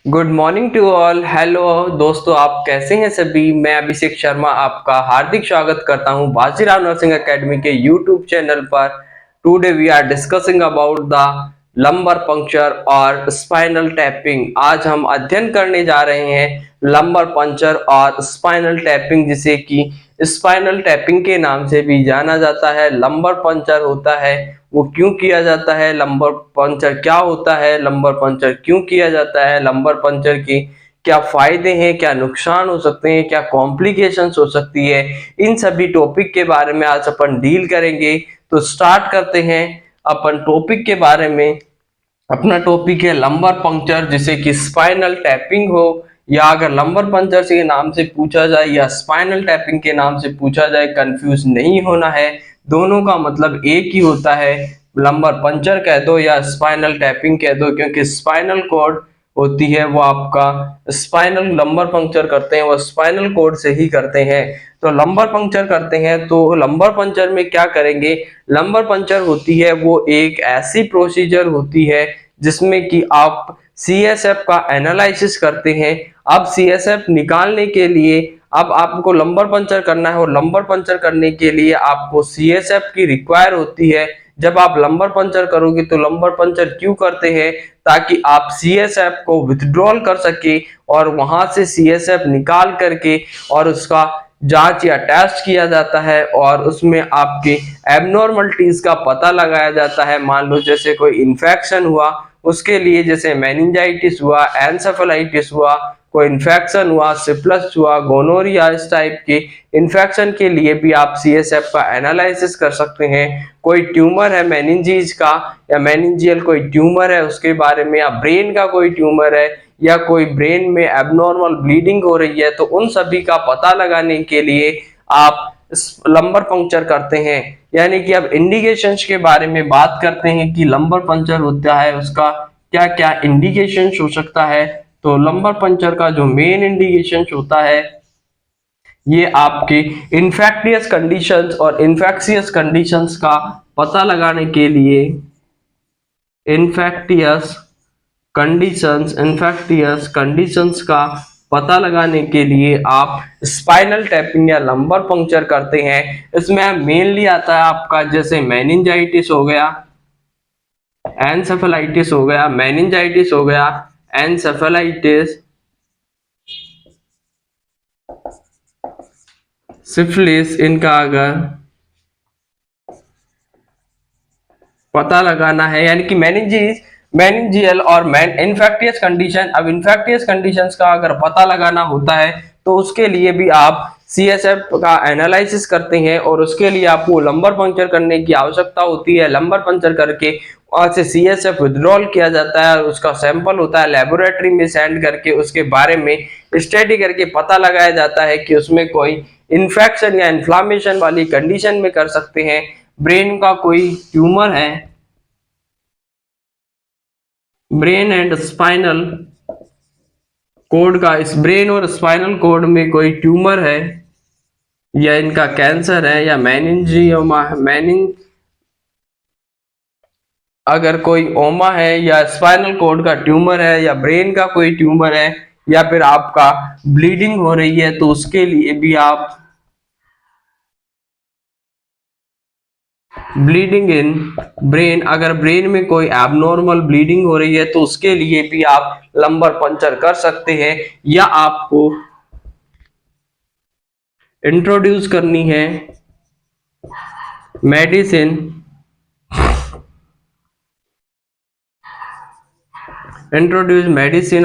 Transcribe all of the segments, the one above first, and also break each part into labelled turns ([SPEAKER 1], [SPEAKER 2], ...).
[SPEAKER 1] Good morning to all. Hello दोस्तों, आप कैसे हैं सभी। मैं अभिषेक शर्मा आपका हार्दिक स्वागत करता हूं बाजीराव नर्सिंग एकेडमी के यूट्यूब चैनल पर। Today we are discussing about the lumbar puncture और स्पाइनल टैपिंग। आज हम अध्ययन करने जा रहे हैं लंबर पंक्चर और स्पाइनल टैपिंग, जिसे कि स्पाइनल टैपिंग के नाम से भी जाना जाता है। लंबर पंक्चर होता है वो क्यों किया जाता है, लंबर पंक्चर क्या होता है, लंबर पंक्चर क्यों किया जाता है, लंबर पंक्चर की क्या फायदे हैं, क्या नुकसान हो सकते हैं, क्या कॉम्प्लिकेशंस हो सकती है, इन सभी टॉपिक के बारे में आज अपन डील करेंगे। तो स्टार्ट करते हैं अपन टॉपिक के बारे में। अपना टॉपिक है लंबर पंक्चर, जिसे कि स्पाइनल टैपिंग हो, या अगर लंबर पंक्चर के नाम से पूछा जाए या स्पाइनल टैपिंग के नाम से पूछा जाए, कंफ्यूज नहीं होना है। दोनों का मतलब एक ही होता है। लंबर पंक्चर कह दो या स्पाइनल टैपिंग कह दो, क्योंकि स्पाइनल कॉर्ड होती है वो आपका स्पाइनल, लंबर पंक्चर करते हैं वो स्पाइनल कॉर्ड से ही करते हैं। तो लंबर पंक्चर करते हैं, तो लंबर पंक्चर में क्या करेंगे। लंबर पंक्चर होती है वो एक ऐसी प्रोसीजर होती है जिसमें कि आप सीएसएफ का एनालिसिस करते हैं। अब सीएसएफ निकालने के लिए अब आपको लंबर पंक्चर करना है, और लंबर पंक्चर करने के लिए आपको सीएसएफ की रिक्वायर होती है। जब आप लंबर पंक्चर करोगे तो लंबर पंक्चर क्यों करते हैं, ताकि आप सीएसएफ को विथड्रॉल कर सके और वहां से सीएसएफ निकाल करके और उसका जांच या टेस्ट किया जाता है, और उसमें आपके एबनॉर्मलिटीज का पता लगाया जाता है। मान लो जैसे कोई इन्फेक्शन हुआ, उसके लिए जैसे मेनिंजाइटिस हुआ, एंसेफेलाइटिस हुआ, कोई इन्फेक्शन हुआ, सिफिलिस हुआ, गोनोरिया, इस टाइप के इन्फेक्शन के लिए भी आप सीएसएफ का एनालिसिस कर सकते हैं। कोई ट्यूमर है मेनिंजीज का या मेनिंजियल कोई ट्यूमर है उसके बारे में, या ब्रेन का कोई ट्यूमर है, या कोई ब्रेन में एबनॉर्मल ब्लीडिंग हो रही है, तो उन सभी का पता लगाने के लिए आप लंबर पंक्चर करते हैं। यानी कि अब इंडिकेशंस के बारे में बात करते हैं कि लंबर पंक्चर होता है उसका क्या क्या इंडिकेशंस हो सकता है। तो लंबर पंक्चर का जो मेन इंडिकेशंस होता है, ये आपके इन्फेक्टियस कंडीशंस और इन्फेक्शियस कंडीशंस का पता लगाने के लिए इन्फेक्टियस कंडीशंस का पता लगाने के लिए आप स्पाइनल टैपिंग या लंबर पंक्चर करते हैं। इसमें मेनली आता है आपका जैसे मेनिंजाइटिस हो गया, एनसेफेलाइटिस हो गया, मेनिंजाइटिस हो गया, एनसेफेलाइटिस, सिफिलिस, इनका अगर पता लगाना है, यानी कि मेनिंजियल और इन्फेक्टियस कंडीशन। अब इन्फेक्टियस कंडीशंस का अगर पता लगाना होता है तो उसके लिए भी आप सीएसएफ का एनालिसिस करते हैं, और उसके लिए आपको लंबर पंक्चर करने की आवश्यकता होती है। लंबर पंक्चर करके वहां से सीएसएफ विड्रॉल किया जाता है, और उसका सैंपल होता है लेबोरेटरी में सेंड करके उसके बारे में स्टडी करके पता लगाया जाता है कि उसमें कोई इन्फेक्शन या इन्फ्लामेशन वाली कंडीशन में कर सकते हैं। ब्रेन का कोई ट्यूमर है, ब्रेन एंड स्पाइनल कोड का, इस ब्रेन और स्पाइनल कोड में कोई ट्यूमर है, या इनका कैंसर है, या मेनिंजियोमा अगर कोई ओमा है, या स्पाइनल कोड का ट्यूमर है, या ब्रेन का कोई ट्यूमर है, या फिर आपका ब्लीडिंग हो रही है, तो उसके लिए भी आप ब्लीडिंग इन ब्रेन, अगर ब्रेन में कोई एबनॉर्मल ब्लीडिंग हो रही है तो उसके लिए भी आप लंबर पंक्चर कर सकते हैं। या आपको इंट्रोड्यूस करनी है मेडिसिन,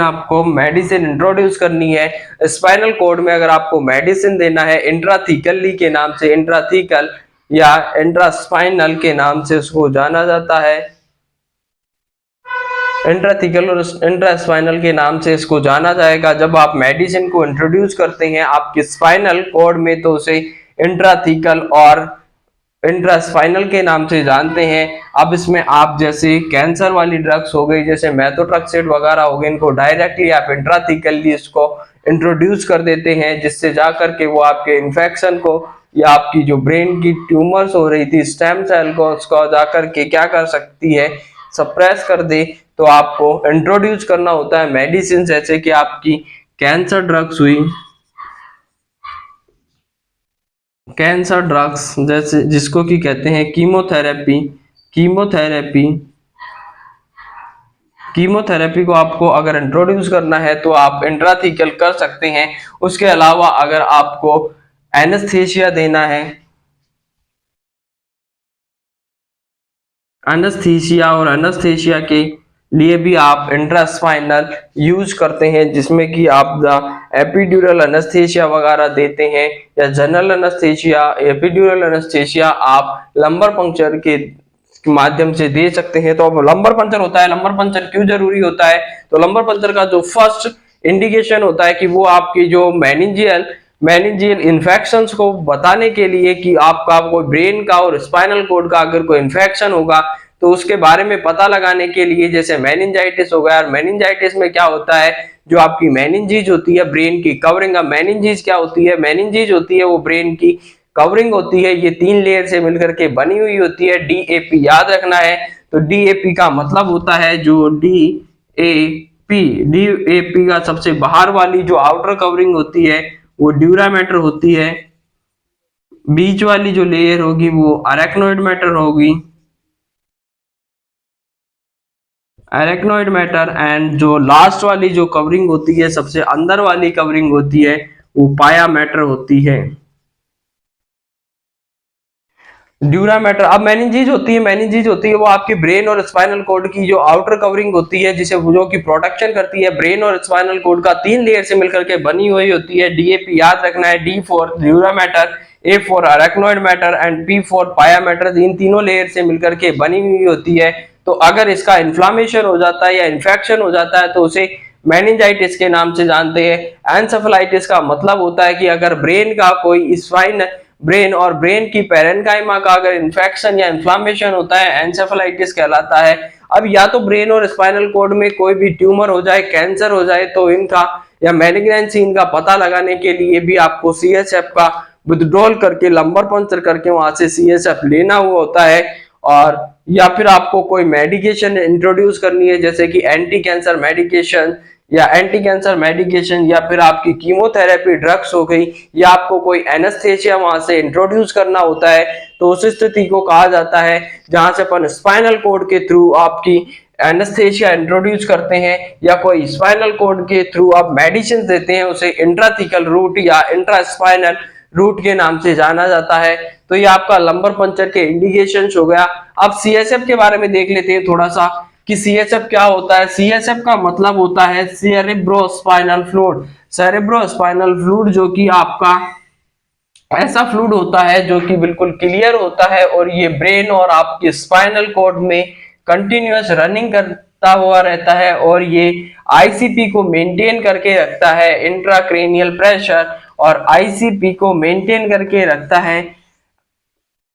[SPEAKER 1] आपको मेडिसिन इंट्रोड्यूस करनी है स्पाइनल कोड में। अगर आपको मेडिसिन देना है इंट्राथीकली के नाम से, इंट्राथीकल या इंट्रास्पाइनल के नाम से उसको जाना जाता है, इंट्राथीकल और इंट्रास्पाइनल के नाम से इसको जाना जाएगा। जब आप मेडिसिन को इंट्रोड्यूस करते हैं आपके स्पाइनल कॉर्ड में, तो उसे इंट्राथीकल और इंट्रास्पाइनल के नाम से जानते हैं। अब इसमें आप जैसे कैंसर वाली ड्रग्स हो गई, जैसे मेथोट्रेक्सेट वगैरह हो गए, इनको डायरेक्टली आप इंट्राथीकली इसको इंट्रोड्यूस कर देते हैं, जिससे जाकर के वो आपके इन्फेक्शन को या आपकी जो ब्रेन की ट्यूमर्स हो रही थी स्टेम सेल को, उसको जाकर के क्या कर सकती है, सप्रेस कर दे तो आपको इंट्रोड्यूस करना होता है मेडिसिन, जैसे कि आपकी कैंसर ड्रग्स हुई, कैंसर ड्रग्स जैसे जिसको कि कहते हैं कीमोथेरेपी। कीमोथेरेपी कीमोथेरेपी को आपको अगर इंट्रोड्यूस करना है तो आप इंट्राथीकल कर सकते हैं। उसके अलावा अगर आपको एनेस्थीसिया देना है, एनेस्थीसिया और एनेस्थीसिया के लिए भी आप इंट्रास्पाइनल यूज करते हैं, जिसमें कि आप एपिड्यूरल एनेस्थीसिया वगैरह देते हैं या जनरल एनेस्थीसिया, एपिड्यूरल एनेस्थीसिया आप लंबर पंक्चर के माध्यम से दे सकते हैं। तो अब लंबर पंक्चर होता है, लंबर पंक्चर क्यों जरूरी होता है? तो लंबर पंक्चर का जो फर्स्ट इंडिकेशन होता है कि वो आपकी जो मेनिंजियल मेनिंजियल इन्फेक्शंस को बताने के लिए कि आपका कोई ब्रेन का और स्पाइनल कोड का अगर कोई इन्फेक्शन होगा तो उसके बारे में पता लगाने के लिए, जैसे मेनिंजाइटिस हो गया। और मेनिंजाइटिस में क्या होता है, जो आपकी मेनिंजीज होती है ब्रेन की कवरिंग, अब मेनिंजीज क्या होती है? मेनिंजीज होती है वो ब्रेन की कवरिंग होती है, ये 3 लेयर से मिलकर के बनी हुई होती है। डीएपी याद रखना है। तो डीएपी का मतलब होता है जो डीएपी का सबसे बाहर वाली जो आउटर कवरिंग होती है वो ड्यूरामेटर होती है, बीच वाली जो लेयर होगी वो अरेक्नोइड मैटर होगी, अरेक्नोइड मैटर, एंड जो लास्ट वाली जो कवरिंग होती है, सबसे अंदर वाली कवरिंग होती है, वो पाया मैटर होती है, ड्यूरा मैटर। अब मेनिंजीज होती है वो आपके ब्रेन और स्पाइनल कोड की जो आउटर कवरिंग होती है, जिसे जो की प्रोटेक्शन करती है ब्रेन और स्पाइनल कोड का 3 लेयर से मिलकर के बनी हुई होती है। डीएपी याद रखना है, D for dura mater, A for arachnoid mater and P for pia mater, इन तीनों लेयर से मिलकर के बनी हुई होती है। तो अगर इसका इन्फ्लामेशन हो जाता है या इन्फेक्शन हो जाता है तो उसे मेनिंजाइटिस के नाम से जानते हैं। एंसेफेलाइटिस का मतलब होता है कि अगर ब्रेन का कोई स्पाइन, ब्रेन और ब्रेन की पेरेन्काइमा का अगर इन्फेक्शन या इन्फ्लामेशन होता है, एंसेफेलाइटिस कहलाता है। अब या तो ब्रेन और स्पाइनल कोड में कोई भी ट्यूमर हो जाए, कैंसर हो जाए, तो इनका या मैलिग्नेंसी इनका पता लगाने के लिए भी आपको सीएसएफ का विथड्रॉल करके, लंबर पंक्चर करके वहां से सीएसएफ लेना हुआ होता है। और या फिर आपको कोई मेडिकेशन इंट्रोड्यूस करनी है, जैसे कि एंटी कैंसर मेडिकेशन या फिर आपकी कीमोथेरेपी ड्रग्स हो गई, या आपको कोई एनेस्थेसिया वहां से इंट्रोड्यूस करना होता है, तो उस स्थिति को कहा जाता है जहां से अपन स्पाइनल कोड के थ्रू आपकी एनेस्थेसिया इंट्रोड्यूस करते हैं या कोई स्पाइनल कोड के थ्रू आप मेडिसिन देते हैं, उसे इंट्राथिकल रूट या इंट्रास्पाइनल रूट के नाम से जाना जाता है। तो ये आपका लंबर पंक्चर के इंडिकेशंस हो गया। अब सीएसएफ के बारे में देख लेते हैं थोड़ा सा कि सीएसएफ क्या होता है। सीएसएफ का मतलब होता है सेरेब्रोस्पाइनल फ्लूइड। सेरेब्रोस्पाइनल फ्लूइड जो कि आपका ऐसा फ्लूइड होता है जो कि बिल्कुल क्लियर होता है और ये ब्रेन और आपके स्पाइनल कॉर्ड में कंटिन्यूअस रनिंग करता हुआ रहता है और ये आईसीपी को मेंटेन करके रखता है, इंट्राक्रेनियल प्रेशर, और आईसीपी को मेंटेन करके रखता है।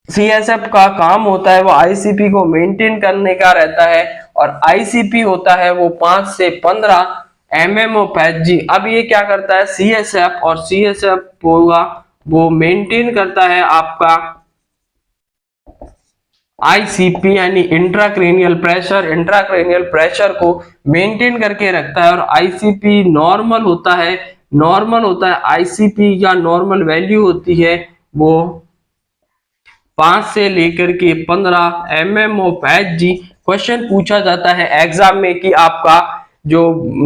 [SPEAKER 1] सीएसएफ का काम होता है वो आईसीपी को मेंटेन करने का रहता है और आईसीपी होता है वो 5 से 15 एमएमओ/जी। अब ये क्या करता है सीएसएफ, और सीएसएफ होगा वो मेंटेन करता है आपका आईसीपी यानी इंट्राक्रेनियल प्रेशर को मेंटेन करके रखता है। और आईसीपी नॉर्मल होता है आईसीपी या नॉर्मल वैल्यू होती है वो 5 से लेकर के 15 एमएमओ/जी। क्वेश्चन पूछा जाता है एग्जाम में कि आपका जो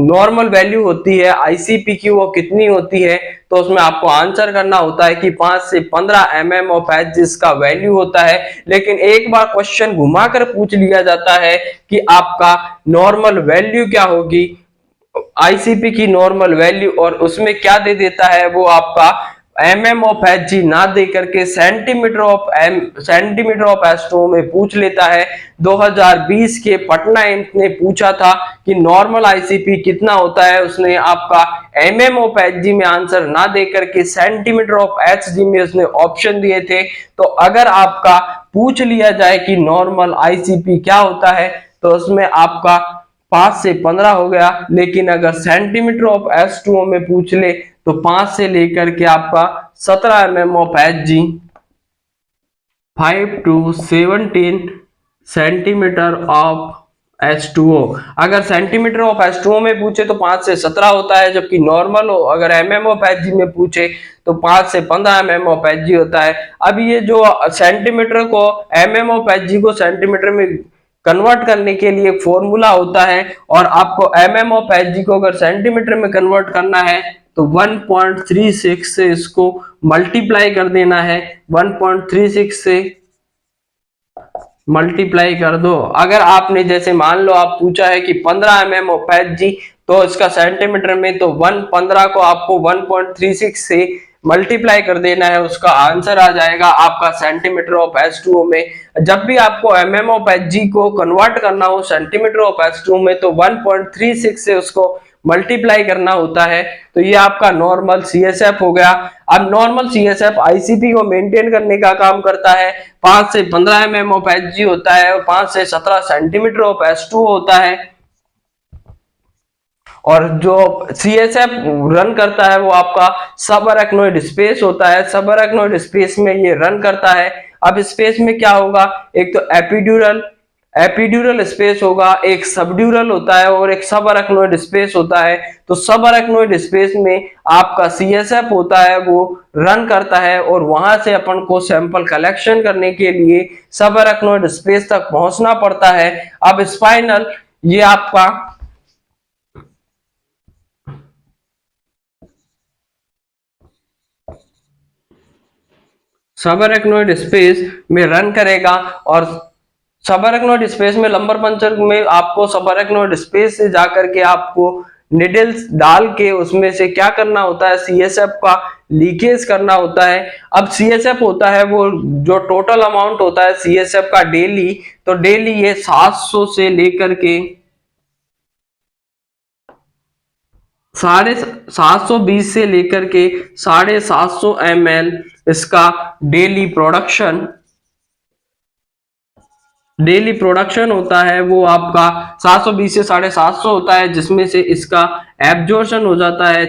[SPEAKER 1] नॉर्मल वैल्यू होती है आईसीपी की वो कितनी होती है, तो उसमें आपको आंसर करना होता है कि 5 से 15 एमएमओ/जी इसका वैल्यू होता है। लेकिन एक बार क्वेश्चन घुमाकर पूछ लिया जाता है कि आपका नॉर्मल वैल्यू क्या होगी, आईसीपी की नॉर्मल वैल्यू, और उसमें क्या दे देता है वो आपका एमएमओ/जी ना दे करके सेंटीमीटर ऑफ एस्ट्रो में पूछ लेता है। 2020 के पटना एम्स ने पूछा था कि नॉर्मल आईसीपी कितना होता है, उसने आपका एमएमओ/जी में आंसर ना दे करके सेंटीमीटर ऑफ एचजी में उसने ऑप्शन दिए थे। तो अगर आपका पूछ लिया जाए कि नॉर्मल आईसीपी क्या होता है तो उसमें आपका 5 से 15 हो गया, लेकिन अगर सेंटीमीटर ऑफ H2O में पूछ ले तो 5 से लेकर के आपका 17 एमएमओ/जी, 5 to 17 सेंटीमीटर ऑफ H2O। अगर सेंटीमीटर ऑफ H2O में पूछे तो 5 से 17 होता है, जबकि नॉर्मल हो अगर mm ऑफ Hg में पूछे तो 5 से 15 mm ऑफ Hg होता है। अब ये जो सेंटीमीटर को mm ऑफ Hg को सेंटीमीटर में कन्वर्ट करने के लिए फॉर्मूला होता है, और आपको mm ऑफ Hg को अगर सेंटीमीटर में कन्वर्ट करना है तो 1.36 से इसको मल्टीप्लाई कर देना है। 1.36 से मल्टीप्लाई कर दो। अगर आपने जैसे मान लो आप पूछा है कि 15 mm ऑफ Hg, तो इसका सेंटीमीटर में तो 115 को आपको 1.36 से मल्टीप्लाई कर देना है, उसका आंसर आ जाएगा आपका सेंटीमीटर ऑफ H2O में। जब भी आपको mm ऑफ Hg को कन्वर्ट करना हो सेंटीमीटर ऑफ H2O में तो 1.36 से उसको मल्टीप्लाई करना होता है। तो ये आपका नॉर्मल CSF हो गया। अब नॉर्मल CSF ICP को मेंटेन करने का काम करता है। 5 से 15 mm ऑफ Hg होता है और 5 से 17 सेंटीमीटर ऑफ H2O होता है। और जो CSF रन करता है वो आपका सब अरेक्नोइड स्पेस होता है। सब अरेक्नोइड स्पेस में ये रन करता है। अब स्पेस में क्या होगा, एक तो एपिड्यूरल स्पेस होगा, एक सबड्यूरल होता है और एक सब अरेक्नोइड स्पेस होता है। तो सब अरेक्नोइड स्पेस में आपका CSF होता है वो रन करता है, और वहां से अपन को सैंपल कलेक्शन करने के लिए सब अरेक्नोइड स्पेस तक पहुंचना पड़ता है। अब स्पाइनल, ये आपका सब अरेक्नोइड स्पेस में रन करेगा, और सब अरेक्नोइड स्पेस में लंबर पंचर में आपको सब अरेक्नोइड स्पेस से जाकर के आपको निडल्स डाल के उसमें से क्या करना होता है, CSF का लीकेज करना होता है। अब CSF होता है वो जो टोटल अमाउंट होता है CSF का डेली, तो डेली ये 700 से लेकर के 720 से लेकर के 750 ml इसका डेली प्रोडक्शन होता है। वो आपका 720 से 750 होता है, जिसमें से इसका एब्जॉर्प्शन हो जाता है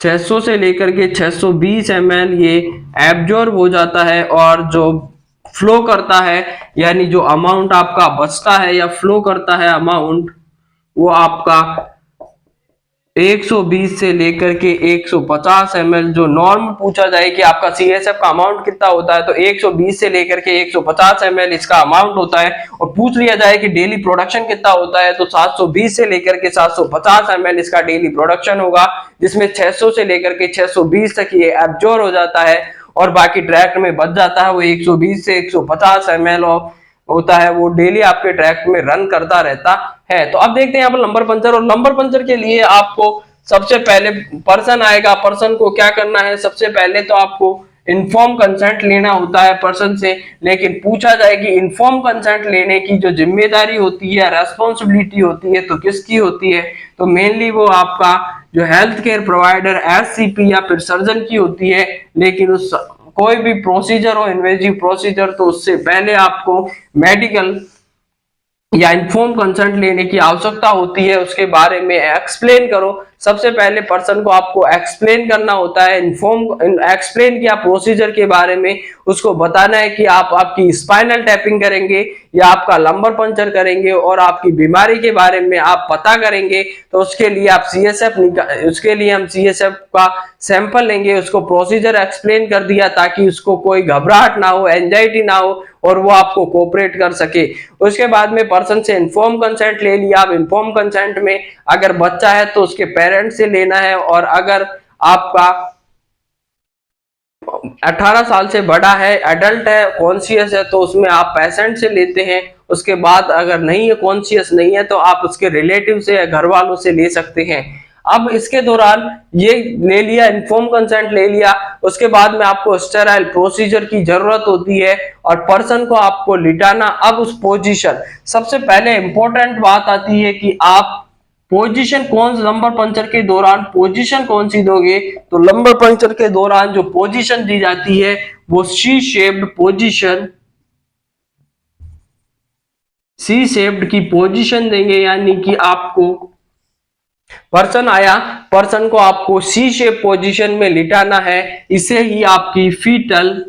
[SPEAKER 1] 600 से लेकर के 620 ml ये एब्जॉर्ब हो जाता है। और जो फ्लो करता है, यानी जो अमाउंट आपका बचता है या फ्लो करता है अमाउंट, वो आपका 120 से लेकर के 150 ml। जो नॉर्म पूछा जाए कि आपका CSF का अमाउंट कितना होता है, तो 120 से लेकर के 150 ml इसका अमाउंट होता है। और पूछ लिया जाए कि डेली प्रोडक्शन कितना होता है, तो 720 से लेकर के 750 ml इसका डेली प्रोडक्शन होगा, जिसमें 600 से लेकर के 620 तक ये एब्जॉर्ब हो जाता है, और बाकी ट्रैक्ट में बच जाता है वो 120 से 150 ml होता है, वो डेली आपके ट्रैक में रन करता रहता है। तो अब देखते हैं यहाँ पर लंबर पंचर, और लंबर पंचर के लिए आपको सबसे पहले पर्सन आएगा। पर्सन को क्या करना है, सबसे पहले तो आपको इन्फॉर्म कंसेंट लेना होता है पर्सन से। लेकिन पूछा जाए कि इन्फॉर्म कंसेंट लेने की जो जिम्मेदारी होती है, रेस्पॉन्सिबिलिटी होती है, तो किसकी होती है, तो मेनली वो आपका जो हेल्थ केयर प्रोवाइडर SCP या फिर सर्जन की होती है। लेकिन उस कोई भी प्रोसीजर हो, इन्वेजिव प्रोसीजर, तो उससे पहले आपको मेडिकल या इन्फॉर्म कंसेंट लेने की आवश्यकता होती है। उसके बारे में एक्सप्लेन करो। सबसे पहले पर्सन को आपको एक्सप्लेन करना होता है, एक्सप्लेन किया प्रोसीजर के बारे में, उसको बताना है कि आप आपकी स्पाइनल टैपिंग करेंगे या आपका लंबर पंचर करेंगे, और आपकी बीमारी के बारे में आप पता करेंगे। तो उसके लिए आप उसके लिए हम CSF का सैंपल लेंगे। उसको प्रोसीजर एक्सप्लेन कर दिया ताकि उसको कोई घबराहट ना हो, एंजाइटी ना हो, और वो आपको कोऑपरेट कर सके। उसके बाद में पर्सन से इन्फॉर्म कंसेंट ले लिया। अब इन्फॉर्म कंसेंट में अगर बच्चा है तो उसके पेरेंट्स से लेना है, और अगर आपका 18 साल से बड़ा है, एडल्ट है, कॉन्शियस है, तो उसमें आप पेशेंट से लेते हैं। उसके बाद अगर नहीं है, कॉन्शियस नहीं है, तो आप उसके रिलेटिव से या घर वालों से ले सकते हैं। अब इसके दौरान ये ले लिया, इन्फॉर्म कंसेंट ले लिया, उसके बाद में आपको स्टेराइल प्रोसीजर की जरूरत होती है, और पर्सन को आपको लिटाना। अब उस पोजीशन, सबसे पहले इंपॉर्टेंट बात आती है कि आप पोजीशन कौन सी, लंबर पंचर के दौरान पोजीशन कौन सी दोगे, तो लंबर पंचर के दौरान जो पोजीशन दी जाती है वो सी शेप्ड की पोजीशन देंगे। यानी कि आपको पर्सन आया, पर्सन को आपको सी शेप पोजीशन में लिटाना है। इसे ही आपकी फीटल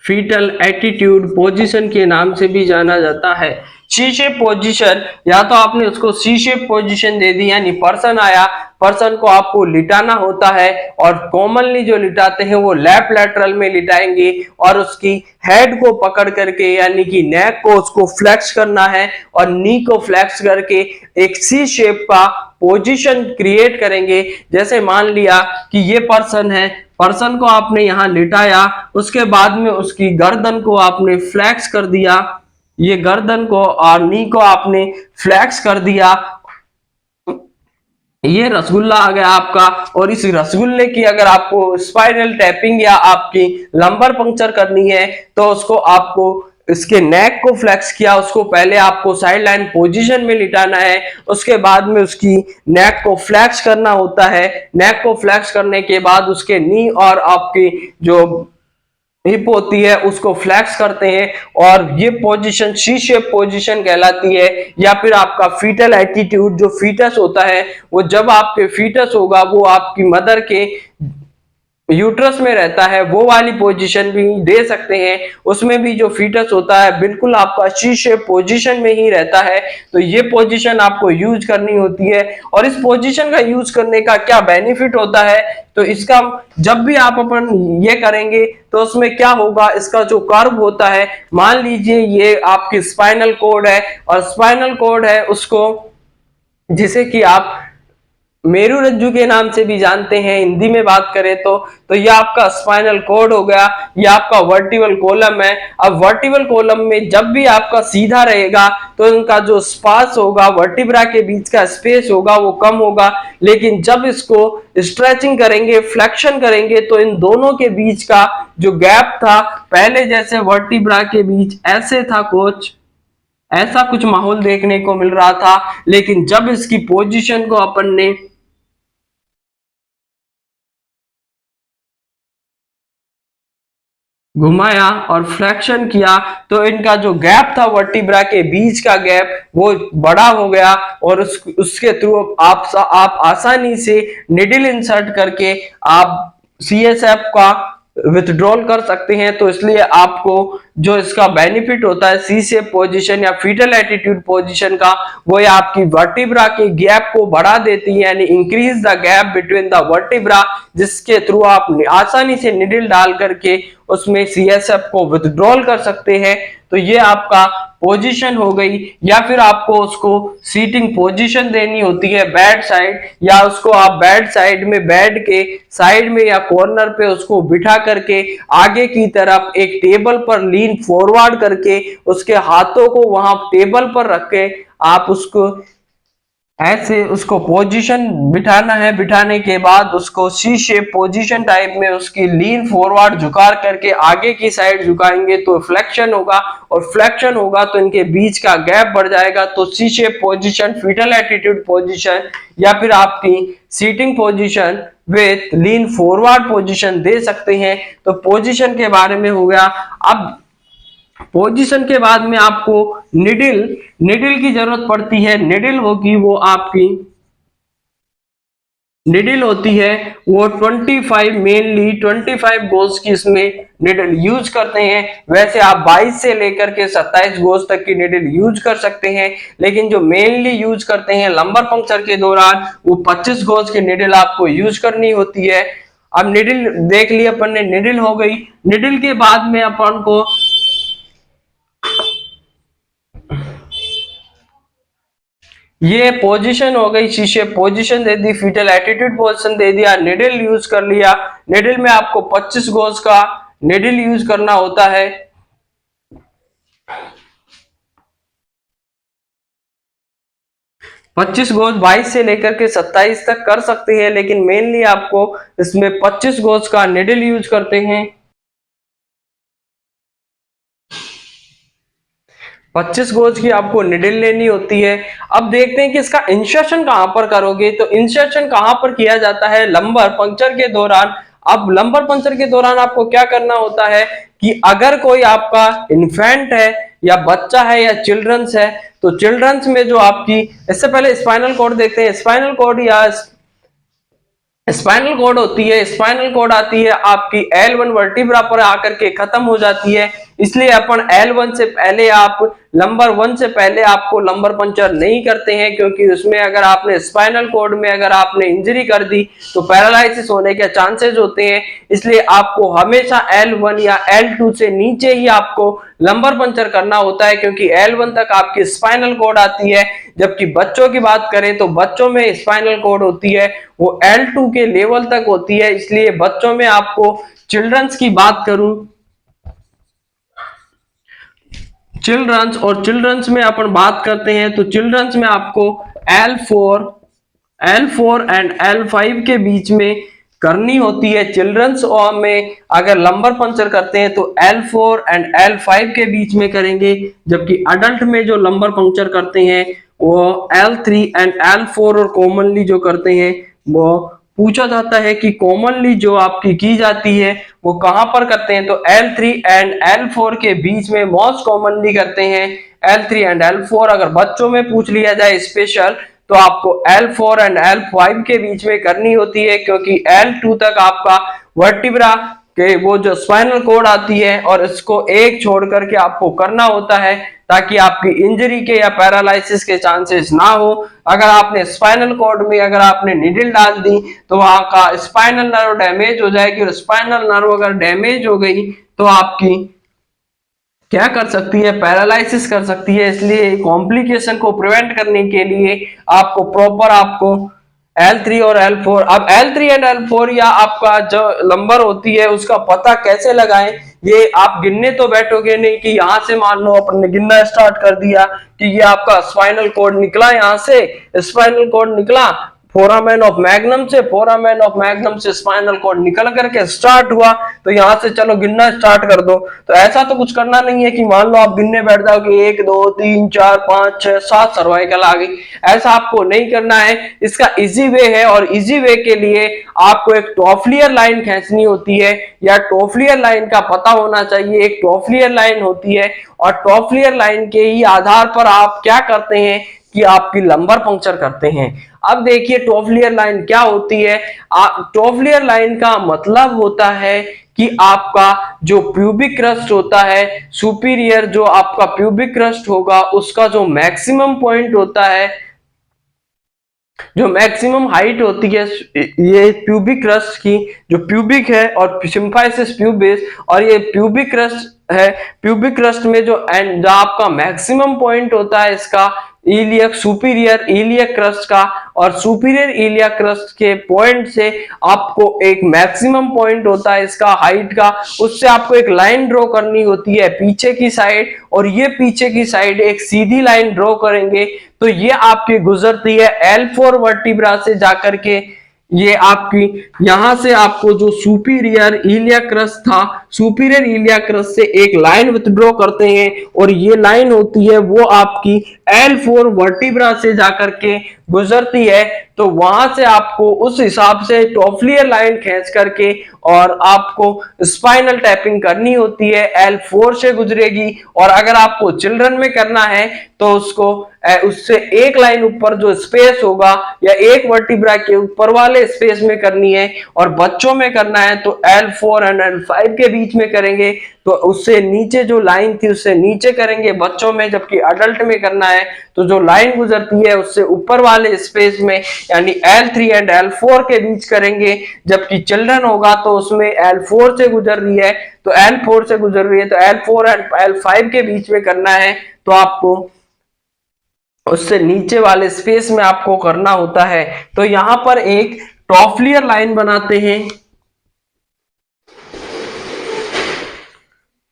[SPEAKER 1] फीटल एटीट्यूड पोजीशन के नाम से भी जाना जाता है। सी शेप पोजीशन, या तो आपने उसको सी शेप पोजीशन दे दी, यानी पर्सन आया, पर्सन को आपको लिटाना होता है, और कॉमनली जो लिटाते हैं वो लेफ्ट लैटरल में लिटाएंगे और उसकी हेड को पकड़ करके यानी कि नेक को उसको फ्लेक्स करना है और नी को फ्लेक्स करके एक सी शेप का पोजीशन क्रिएट करेंगे। जैसे मान लिया कि ये पर्सन है, पर्सन को आपने यहां लिटाया, उसके बाद में उसकी गर्दन को आपने फ्लेक्स कर दिया, ये गर्दन को और नी को आपने फ्लेक्स कर दिया, ये रसगुल्ला आ गया आपका। और इस रसगुल्ले की अगर आपको स्पाइरल टैपिंग या आपकी लंबर पंक्चर करनी है तो उसको आपको इसके नेक को फ्लेक्स किया, उसको पहले आपको साइड लाइन पोजीशन में लिटाना है, उसके बाद में उसकी नेक को फ्लेक्स करना होता है। नेक को फ्लेक्स करने के बाद उसके नी और आपकी जो हिप होती है उसको फ्लेक्स करते हैं, और ये पोजीशन सी शेप पोजीशन कहलाती है। या फिर आपका फीटल एटीट्यूड, जो फीटस होता है वो जब आपके फीटस होगा वो आपकी मदर के यूट्रस में रहता है, वो वाली पोजीशन भी दे सकते हैं। उसमें भी जो फीटस होता है बिल्कुल आपका सी शेप पोजीशन में ही रहता है। तो ये पोजीशन आपको यूज करनी होती है। और इस पोजीशन का यूज करने का क्या बेनिफिट होता है, तो इसका जब भी आप अपन ये करेंगे तो उसमें क्या होगा, इसका जो कर्व होता है, मान लीजिए ये आपकी स्पाइनल कॉर्ड है, और स्पाइनल कॉर्ड है उसको जिसे कि आप मेरुरज्जु के नाम से भी जानते हैं हिंदी में बात करें तो ये आपका स्पाइनल कॉर्ड हो गया, ये आपका वर्टिबल कॉलम है। अब वर्टिबल कॉलम में जब भी आपका सीधा रहेगा तो इनका जो स्पास होगा, वर्टिब्रा के बीच का स्पेस होगा वो कम होगा, लेकिन जब इसको स्ट्रेचिंग करेंगे, फ्लेक्शन करेंगे, तो इन दोनों के बीच का जो गैप था, पहले जैसे वर्टिब्रा के बीच ऐसे था, ऐसा कुछ माहौल देखने को मिल रहा था, लेकिन जब इसकी पोजीशन को अपन ने घुमाया और फ्लेक्शन किया तो इनका जो गैप था वर्टिब्रा के बीच का गैप वो बड़ा हो गया, और उसके थ्रू आप आसानी से निडल इंसर्ट करके आप सीएसएफ का विथड्रॉल कर सकते हैं। तो इसलिए आपको जो इसका बेनिफिट होता है सी शेप पोजीशन या फीटल एटीट्यूड पोजीशन का, वो ये आपकी वर्टिब्रा के गैप को बढ़ा देती है, यानी increase the gap between the vertebra, जिसके थ्रू आप आसानी से निडल डाल करके उसमें सीएसएफ को विथड्रॉल कर सकते हैं। तो ये आपका पोजीशन हो गई। या फिर आपको उसको सीटिंग पोजीशन देनी होती है बेड साइड, या उसको आप बेड साइड में, बेड के साइड में या कॉर्नर पे उसको बिठा करके आगे की तरफ एक टेबल पर लीन फॉरवर्ड करके उसके हाथों को वहां टेबल पर रख के आप उसको ऐसे उसको पोजीशन बिठाना है। बिठाने के बाद उसको सी शेप पोजीशन टाइप में उसकी लीन फॉरवर्ड झुका करके आगे की साइड झुकाएंगे तो फ्लेक्शन होगा, और फ्लेक्शन होगा तो इनके बीच का गैप बढ़ जाएगा। तो C shape position, foetal attitude position, या फिर आपकी sitting position with lean forward position दे सकते हैं। तो पोजीशन के बारे में हो गया। अब पोजीशन के बाद में आपको निडिल की जरूरत पड़ती है। निडिल होगी वो आपकी निडिल होती है वो 25, मेनली 25 गोज की इसमें निडल यूज करते हैं। वैसे आप 22 से लेकर के 27 गोज तक की निडल यूज कर सकते हैं, लेकिन जो मेनली यूज करते हैं लंबर पंक्चर के दौरान वो 25 गोज की निडल आपको यूज करनी होती है। अब निडल देख लिया अपन ने, निडल हो गई। निडल के बाद में अपन को ये पोजीशन हो गई, शीशे पोजीशन दे दी, फीटल एटीट्यूड पोजीशन दे दिया, निडल यूज कर लिया। निडल में आपको 25 गोज का निडल यूज करना होता है। पच्चीस गोज 22 से लेकर के 27 तक कर सकते हैं, लेकिन मेनली आपको इसमें 25 गोज का निडल यूज करते हैं। 25 गोज की आपको निडल लेनी होती है। अब देखते हैं कि इसका इंसर्शन कहां पर करोगे। तो इंसर्शन कहां पर किया जाता है, लंबर पंक्चर के दौरान। अब लंबर पंक्चर के दौरान आपको क्या करना होता है कि अगर कोई आपका इन्फेंट है या बच्चा है या चिल्ड्रंस है, तो चिल्ड्रंस में जो आपकी, इससे पहले स्पाइनल कॉर्ड देखते हैं। स्पाइनल कॉर्ड या स्पाइनल कॉर्ड होती है, स्पाइनल कॉर्ड आती है आपकी L1 वर्टिब्रा पर आकर के खत्म हो जाती है। इसलिए अपन L1 से पहले आप लंबर 1 से पहले आपको लंबर पंचर नहीं करते हैं, क्योंकि उसमें अगर आपने स्पाइनल कॉर्ड में अगर आपने इंजरी कर दी तो पैरालिसिस होने के चांसेस होते हैं। इसलिए आपको हमेशा L1 या L2 से नीचे ही आपको लंबर पंचर करना होता है, क्योंकि L1 तक आपकी स्पाइनल कॉर्ड आती है। जबकि बच्चों की बात करें तो बच्चों में स्पाइनल कॉर्ड होती है वो L2 के लेवल तक होती है। इसलिए बच्चों में आपको चिल्ड्रंस की बात करूं, चिल्ड्रंस और चिल्ड्रंस में अपन बात करते हैं तो चिल्ड्रंस में आपको L4 एंड L5 के बीच में करनी होती है। चिल्ड्रंस में अगर लंबर पंचर करते हैं तो L4 एंड L5 के बीच में करेंगे, जबकि अडल्ट में जो लंबर पंक्चर करते हैं वो L3 एंड L4 और कॉमनली जो करते हैं वो पूछा जाता है कि कॉमनली जो आपकी की जाती है वो कहां पर करते हैं, तो L3 एंड L4 के बीच में मोस्ट कॉमनली करते हैं L3 एंड L4। अगर बच्चों में पूछ लिया जाए स्पेशल तो आपको L4 एंड L5 के बीच में करनी होती है, क्योंकि L2 तक आपका वर्टिब्रा के वो जो स्पाइनल कॉर्ड आती है और इसको एक छोड़ करके आपको करना होता है, ताकि आपकी इंजरी के या पैरालिसिस के चांसेस ना हो। अगर आपने स्पाइनल कॉर्ड में अगर आपने निडल डाल दी तो वहां का स्पाइनल नर्व डैमेज हो जाएगी, और स्पाइनल नर्व अगर डैमेज हो गई तो आपकी क्या कर सकती है, पैरालिसिस कर सकती है। इसलिए कॉम्प्लिकेशन को प्रिवेंट करने के लिए आपको प्रॉपर आपको L3 और L4, अब L3 एंड L4 या आपका जो नंबर होती है उसका पता कैसे लगाएं, ये आप गिनने तो बैठोगे नहीं कि यहां से मान लो अपन ने गिनना स्टार्ट कर दिया कि ये आपका स्पाइनल कॉर्ड निकला, यहां से स्पाइनल कॉर्ड निकला फोरामेन ऑफ मैग्नम से, फोरामेन ऑफ मैग्नम से स्पाइनल कॉर्ड निकल करके स्टार्ट हुआ तो यहां से चलो गिनना स्टार्ट कर दो। तो ऐसा तो कुछ करना नहीं है कि मान लो आप गिनने बैठ जाओ कि 1 2 3 4 5 6 7 सर्वाइकल आ गई, ऐसा आपको नहीं करना है। इसका इजी वे है, और इजी वे के लिए आपको एक टॉफलियर लाइन खींचनी होती है, या टॉफलियर लाइन का पता होना चाहिए। एक टॉफलियर लाइन होती है और टॉफलियर लाइन के ही आधार पर आप क्या करते हैं कि आपकी लंबर पंक्चर करते हैं। अब देखिए टॉफलियर लाइन क्या होती है। टॉफलियर लाइन का मतलब होता है कि आपका जो प्यूबिक क्रस्ट होता है, सुपीरियर जो आपका प्यूबिक क्रस्ट होगा उसका जो मैक्सिमम पॉइंट होता है, जो मैक्सिमम हाइट होती है ये प्यूबिक क्रस्ट की, जो प्यूबिक है और सिम्फाइसिस प्यूबिस, और ये प्यूबिक क्रस्ट है। प्यूबिक क्रस्ट में जो एंड आपका मैक्सिमम पॉइंट होता है इसका इलियक सुपीरियर इलियक क्रस्ट का, और सुपीरियर इलियक क्रस्ट के पॉइंट से आपको एक मैक्सिमम पॉइंट होता है इसका हाइट का, उससे आपको एक लाइन ड्रॉ करनी होती है पीछे की साइड, और ये पीछे की साइड एक सीधी लाइन ड्रॉ करेंगे तो ये आपकी गुजरती है L4 वर्टिब्रा से जाकर के, ये आपकी यहां से आपको जो सुपीरियर इलियक क्रस्ट था, सुपीरियर इलियक क्रस्ट से एक लाइन विथड्रॉ करते हैं, और ये लाइन होती है वो आपकी L4 वर्टिब्रा से जाकर के गुजरती है। तो वहां से आपको उस हिसाब से टॉफलियर लाइन खींच करके और आपको स्पाइनल टैपिंग करनी होती है, L4 से गुजरेगी। और अगर आपको चिल्ड्रन में करना है तो उसको उससे एक लाइन ऊपर जो स्पेस होगा या एक वर्टिब्रा के ऊपर वाले स्पेस में करनी है, और बच्चों में करना है तो L4 एंड L5 के बीच में करेंगे तो उससे नीचे जो लाइन थी उससे नीचे करेंगे बच्चों में, जबकि अडल्ट में करना है तो जो लाइन गुजरती है उससे ऊपर वाले स्पेस में यानी L3 एंड L4 के बीच करेंगे। जबकि चिल्ड्रन होगा तो उसमें L4 से गुजर रही है तो L4 से गुजर रही है तो L4 एंड L5 के बीच में करना है, तो आपको उससे नीचे वाले स्पेस में आपको करना होता है। तो यहां पर एक टॉफलियर लाइन बनाते हैं,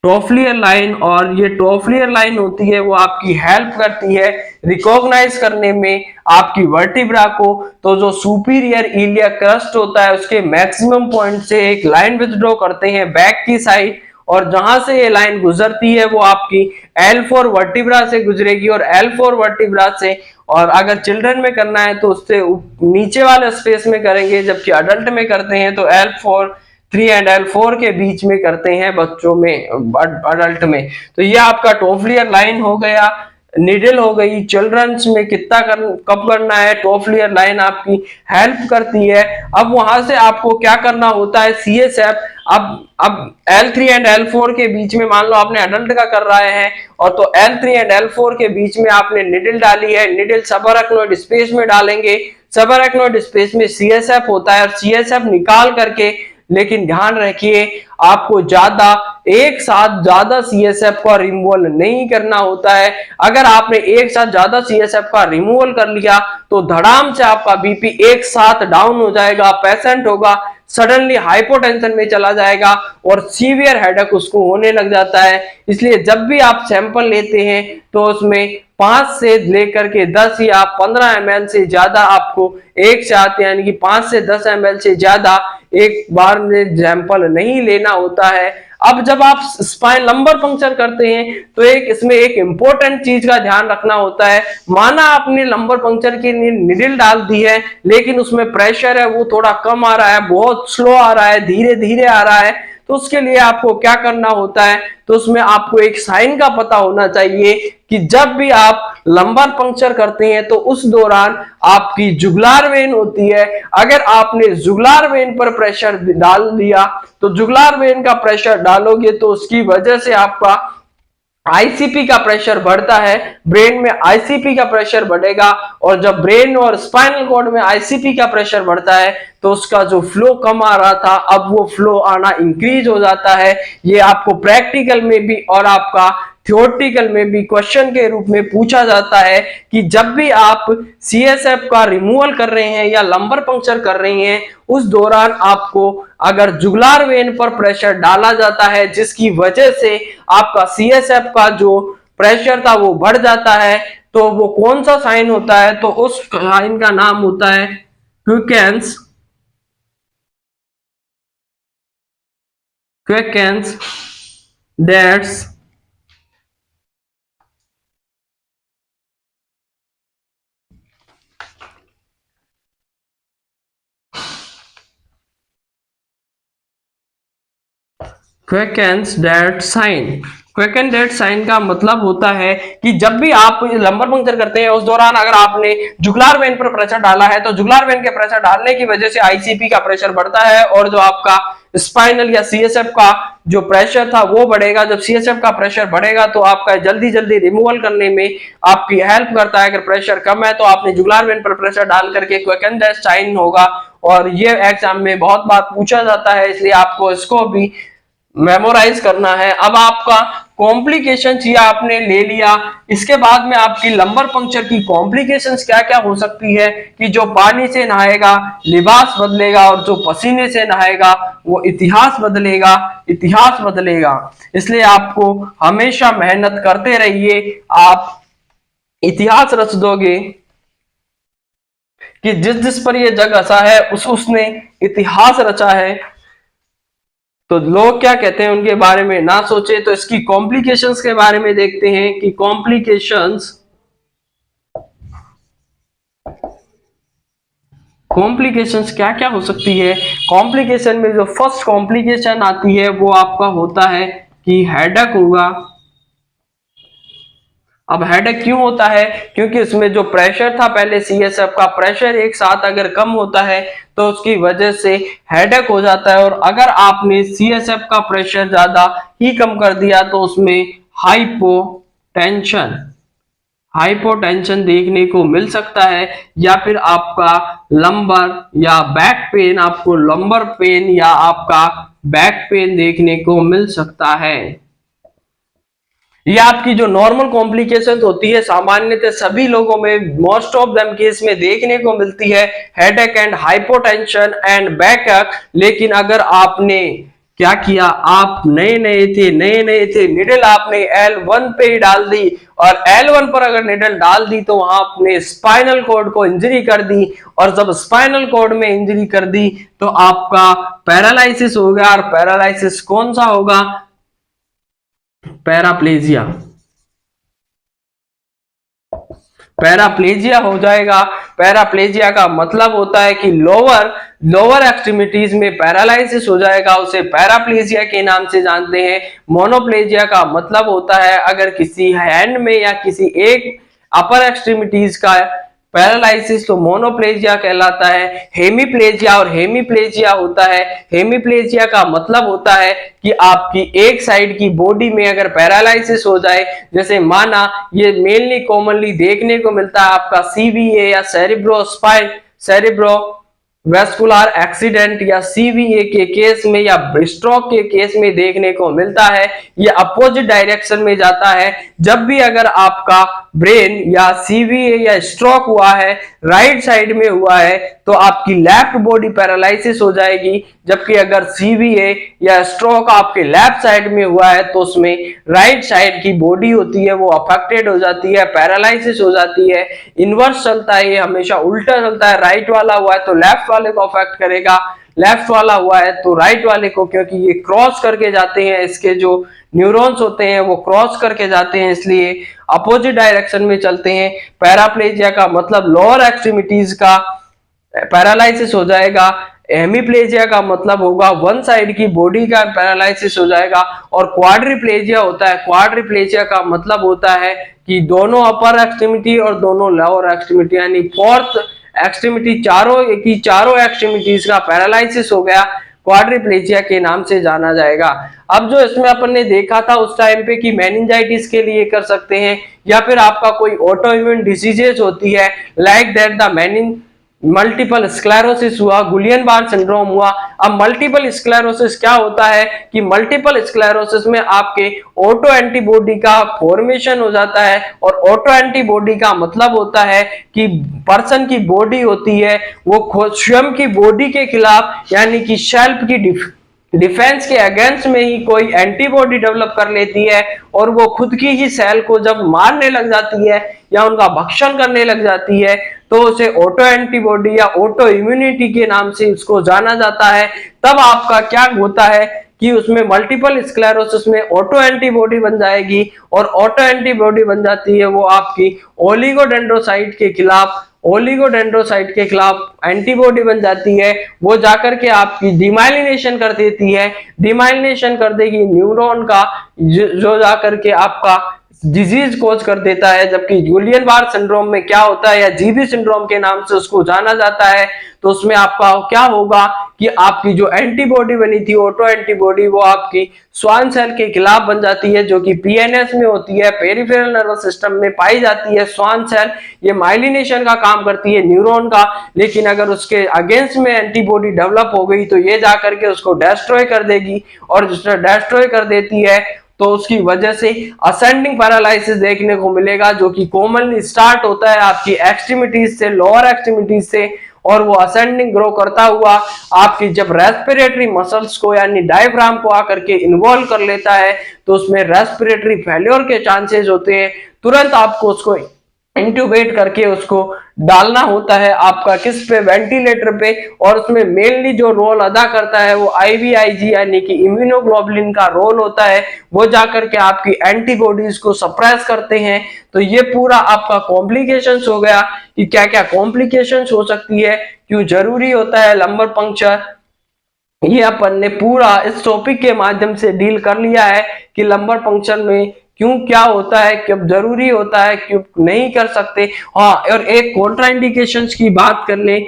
[SPEAKER 1] टॉफलियर लाइन, और ये टॉफलियर लाइन होती है वो आपकी हेल्प करती है रिकॉग्नाइज करने में आपकी वर्टिब्रा को। तो जो सुपीरियर इलियक क्रस्ट होता है उसके मैक्सिमम पॉइंट से एक लाइन विथड्रॉ करते हैं बैक की साइड, और जहां से ये लाइन गुजरती है वो आपकी L4 वर्टिब्रा से गुजरेगी, और L4 वर्टिब्रा से, और अगर चिल्ड्रन में करना है तो उससे नीचे वाले स्पेस में करेंगे, जबकि अडल्ट में करते हैं तो L4 3 एंड L4 के बीच में करते हैं बच्चों में, अडल्ट में। तो ये आपका टॉफलियर लाइन हो गया। निडल हो गई, चिल्ड्रंस में कितना कब करना है, टॉप लेयर लाइन आपकी हेल्प करती है। अब वहां से आपको क्या करना होता है, CSF। अब L3 एंड L4 के बीच में मान लो आपने अडल्ट का कर रहे हैं, और तो L3 एंड L4 के बीच में आपने निडल डाली है, निडल सबअरेक्नोइड स्पेस में डालेंगे, सबअरेक्नोइड स्पेस में CSF होता है, और CSF निकाल करके, लेकिन ध्यान रखिए आपको एक साथ ज्यादा CSF का रिमूवल नहीं करना होता है। अगर आपने एक साथ ज्यादा CSF का रिमूवल कर लिया तो धड़ाम से आपका बीपी एक साथ डाउन हो जाएगा, पेशेंट होगा सडनली हाइपोटेंशन में चला जाएगा और सीवियर हेडेक उसको होने लग जाता है। इसलिए जब भी आप सैंपल लेते हैं तो उसमें 5 से लेकर के 10 या 15 ml से ज्यादा आपको एक साथ, यानी कि 5 से 10 ml से ज्यादा एक बार में सैंपल नहीं लेना होता है। अब जब आप स्पाइन लंबर पंक्चर करते हैं तो इसमें एक इंपॉर्टेंट चीज का ध्यान रखना होता है। माना आपने लंबर पंक्चर की निडल डाल दी है, लेकिन उसमें प्रेशर है वो थोड़ा कम आ रहा है, बहुत स्लो आ रहा है, धीरे धीरे आ रहा है, तो उसके लिए आपको क्या करना होता है, तो उसमें आपको एक साइन का पता होना चाहिए कि जब भी आप लंबर पंक्चर करते हैं तो उस दौरान आपकी जुगुलार वेन होती है, अगर आपने जुगुलार वेन पर प्रेशर डाल दिया तो जुगुलार वेन का प्रेशर डालोगे तो उसकी वजह से आपका आईसीपी का प्रेशर बढ़ता है, ब्रेन में आईसीपी का प्रेशर बढ़ेगा, और जब ब्रेन और स्पाइनल कॉर्ड में आईसीपी का प्रेशर बढ़ता है तो उसका जो फ्लो कम आ रहा था अब वो फ्लो आना इंक्रीज हो जाता है। ये आपको प्रैक्टिकल में भी और आपका थियोरेटिकल में भी क्वेश्चन के रूप में पूछा जाता है कि जब भी आप CSF का रिमूवल कर रहे हैं या लंबर पंक्चर कर रहे हैं उस दौरान आपको अगर जुगुलार वेन पर प्रेशर डाला जाता है जिसकी वजह से आपका CSF का जो प्रेशर था वो बढ़ जाता है, तो वो कौन सा साइन होता है, तो उस साइन का नाम होता है Queckenstedt's Queckenstedt sign. Queckenstedt sign का मतलब होता है कि जब भी आप लंबर पंक्चर करते हैं उस दौरान अगर आपने जुगुलार वेन पर प्रेशर डाला है तो जुगुलार वेन के प्रेशर डालने की वजह से आईसीपी का प्रेशर बढ़ता है और जो आपका स्पाइनल या CSF का जो प्रेशर था वो बढ़ेगा। जब CSF का प्रेशर बढ़ेगा तो आपका जल्दी जल्दी रिमूवल करने में आपकी हेल्प करता है। अगर प्रेशर कम है तो आपने जुगुलार वेन पर प्रेशर डाल करके क्वेकन डेट साइन होगा, और ये एग्जाम में बहुत बार पूछा जाता है, इसलिए आपको इसको भी मेमोराइज करना है। अब आपका कॉम्प्लिकेशन ये आपने ले लिया, इसके बाद में आपकी लंबर पंक्चर की कॉम्प्लिकेशंस क्या क्या हो सकती है कि जो पानी से नहाएगा लिबास बदलेगा, और जो पसीने से नहाएगा वो इतिहास बदलेगा, इतिहास बदलेगा। इसलिए आपको हमेशा मेहनत करते रहिए, आप इतिहास रच दोगे कि जिस जिस पर ये जग हंसा है उसने इतिहास रचा है। तो लोग क्या कहते हैं उनके बारे में ना सोचे। तो इसकी कॉम्प्लिकेशंस के बारे में देखते हैं कि कॉम्प्लिकेशंस क्या क्या हो सकती है। कॉम्प्लिकेशन में जो फर्स्ट कॉम्प्लिकेशन आती है वो आपका होता है कि हेडेक होगा। अब हेडेक क्यों होता है, क्योंकि इसमें जो प्रेशर था पहले CSF का प्रेशर एक साथ अगर कम होता है तो उसकी वजह से हेडेक हो जाता है, और अगर आपने CSF का प्रेशर ज्यादा ही कम कर दिया तो उसमें हाइपोटेंशन हाइपोटेंशन देखने को मिल सकता है, या फिर आपका लंबर या बैक पेन, आपको लंबर पेन या आपका बैक पेन देखने को मिल सकता है। ये आपकी जो नॉर्मल कॉम्प्लिकेशन होती है सामान्यतः सभी लोगों में मोस्ट ऑफ देम केस में देखने को मिलती है, headache and hypotension and backup. लेकिन अगर आपने क्या किया, आप नए नए थे निडल आपने L1 पे ही डाल दी, और L1 पर अगर निडल डाल दी तो वहां आपने स्पाइनल कॉर्ड को इंजरी कर दी, और जब स्पाइनल कॉर्ड में इंजरी कर दी तो आपका पैरालाइसिस हो गया, और पैरालाइसिस कौन सा होगा, पैराप्लेजिया। पैराप्लेजिया हो जाएगा। पैराप्लेजिया का मतलब होता है कि लोअर एक्सट्रीमिटीज में पैरालाइसिस हो जाएगा, उसे पैराप्लेजिया के नाम से जानते हैं। मोनोप्लेजिया का मतलब होता है अगर किसी हैंड में या किसी एक अपर एक्सट्रीमिटीज का पैरालाइसिस, तो मोनोप्लेजिया कहलाता है। हेमीप्लेजिया और हेमीप्लेजिया होता है। हेमीप्लेजिया का मतलब होता है कि आपकी एक साइड की बॉडी में अगर पैरालाइसिस हो जाए, जैसे माना ये मेनली कॉमनली देखने को मिलता है आपका सीवीए या सेरिब्रो वेस्कुलर एक्सीडेंट या सीवीए के केस में या स्ट्रोक के केस में देखने को मिलता है। ये अपोजिट डायरेक्शन में जाता है। जब भी अगर आपका ब्रेन या सीवीए या स्ट्रोक हुआ है, राइट साइड में हुआ है, तो आपकी लेफ्ट बॉडी पैरालाइसिस हो जाएगी। जबकि अगर सीवीए या स्ट्रोक आपके लेफ्ट साइड में हुआ है, तो उसमें राइट साइड की बॉडी होती है वो अफेक्टेड हो जाती है, पैरालाइसिस हो जाती है। इनवर्स चलता है, ये हमेशा उल्टा चलता है। राइट वाला हुआ है तो लेफ्ट वाले को अफेक्ट करेगा, लेफ्ट वाला हुआ है तो राइट वाले को, क्योंकि ये क्रॉस करके जाते हैं, इसके जो न्यूरॉन्स होते हैं वो क्रॉस करके जाते हैं, इसलिए अपोजिट डायरेक्शन में चलते हैं। पैराप्लेजिया का मतलब लोअर एक्सट्रीमिटीज का पैरालाइसिस हो जाएगा। हेमीप्लेजिया का मतलब होगा वन साइड की बॉडी का पैरालाइसिस हो जाएगा। और क्वाड्रिप्लेजिया होता है, क्वाड्रिप्लेजिया का मतलब होता है कि दोनों अपर एक्सट्रीमिटी और दोनों लोअर एक्सट्रीमिटी यानी फोर्थ एक्सट्रीमिटी चारों एक्सट्रीमिटीज का पैरालाइसिस हो गया, क्वाड्रिप्लेजिया के नाम से जाना जाएगा। अब जो इसमें अपन ने देखा था उस टाइम पे कि मेनिंजाइटिस के लिए कर सकते हैं, या फिर आपका कोई ऑटो इम्यून डिसीजेस होती है like that the multiple sclerosis हुआ, गुलियन बार सिंड्रोम हुआ। अब मल्टीपल स्क्लेरोसिस क्या होता है कि मल्टीपल स्क्लेरोसिस में आपके ऑटो एंटीबॉडी का फॉर्मेशन हो जाता है। और ऑटो एंटीबॉडी का मतलब होता है कि पर्सन की बॉडी होती है वो स्वयं की बॉडी के खिलाफ यानी कि सेल्फ की डिफेंस के अगेंस्ट में ही कोई एंटीबॉडी डेवलप कर लेती है, और वो खुद की ही सेल को जब मारने लग जाती है या उनका भक्षण करने लग जाती है, तो उसे ऑटो एंटीबॉडी या ऑटो इम्यूनिटी के नाम से उसको जाना जाता है। तब आपका क्या होता है कि उसमें मल्टीपल स्क्लेरोसिस में ऑटो एंटीबॉडी बन जाएगी, और ऑटो एंटीबॉडी बन जाती है वो आपकी ओलिगोडेंड्रोसाइट के खिलाफ एंटीबॉडी बन जाती है। वो जाकर के आपकी डिमाइलिनेशन कर देती है, डिमाइलिनेशन कर देगी न्यूरॉन का, जो जाकर के आपका डिजीज कोज कर देता है। जबकि गुलियन बार सिंड्रोम में क्या होता है या जीबी सिंड्रोम के नाम से उसको जाना जाता है, तो उसमें आपका क्या होगा कि आपकी जो एंटीबॉडी बनी थी ऑटो एंटीबॉडी वो आपकी स्वान सेल के खिलाफ बन जाती है, जो कि पीएनएस में होती है, पेरिफेरल नर्वस सिस्टम में पाई जाती है स्वान सेल। ये माइलिनेशन का काम करती है न्यूरॉन का। लेकिन अगर उसके अगेंस्ट में एंटीबॉडी डेवलप हो गई तो ये जाकर के उसको डिस्ट्रॉय कर देगी, और जिसने डिस्ट्रॉय कर देती है तो उसकी वजह से असेंडिंग पैरालाइसिस देखने को मिलेगा, जो कि कॉमनली स्टार्ट होता है आपकी एक्सट्रीमिटीज से, लोअर एक्सट्रीमिटीज से, और वो असेंडिंग ग्रो करता हुआ आपकी जब रेस्पिरेटरी मसल्स को यानी डायफ्राम को आकर के इन्वॉल्व कर लेता है, तो उसमें रेस्पिरेटरी फेल्योर के चांसेस होते हैं। तुरंत आपको उसको इंट्यूबेट करके उसको डालना होता है आपका किस पे, वेंटिलेटर पे। और उसमें मेनली जो रोल अदा करता है वो आईवीआईजी यानी कि इम्यूनोग्लोबुलिन का रोल होता है, वो जाकर के आपकी एंटीबॉडीज को सप्रेस करते हैं। तो ये पूरा आपका कॉम्प्लिकेशंस हो गया कि क्या क्या कॉम्प्लिकेशंस हो सकती है, क्यों जरूरी होता है लंबर पंक्चर। ये अपन ने पूरा इस टॉपिक के माध्यम से डील कर लिया है कि लंबर पंक्चर में क्यों क्या होता है, कब जरूरी होता है, क्यों नहीं कर सकते। हाँ, और एक कॉन्ट्रा इंडिकेशंस की बात कर ले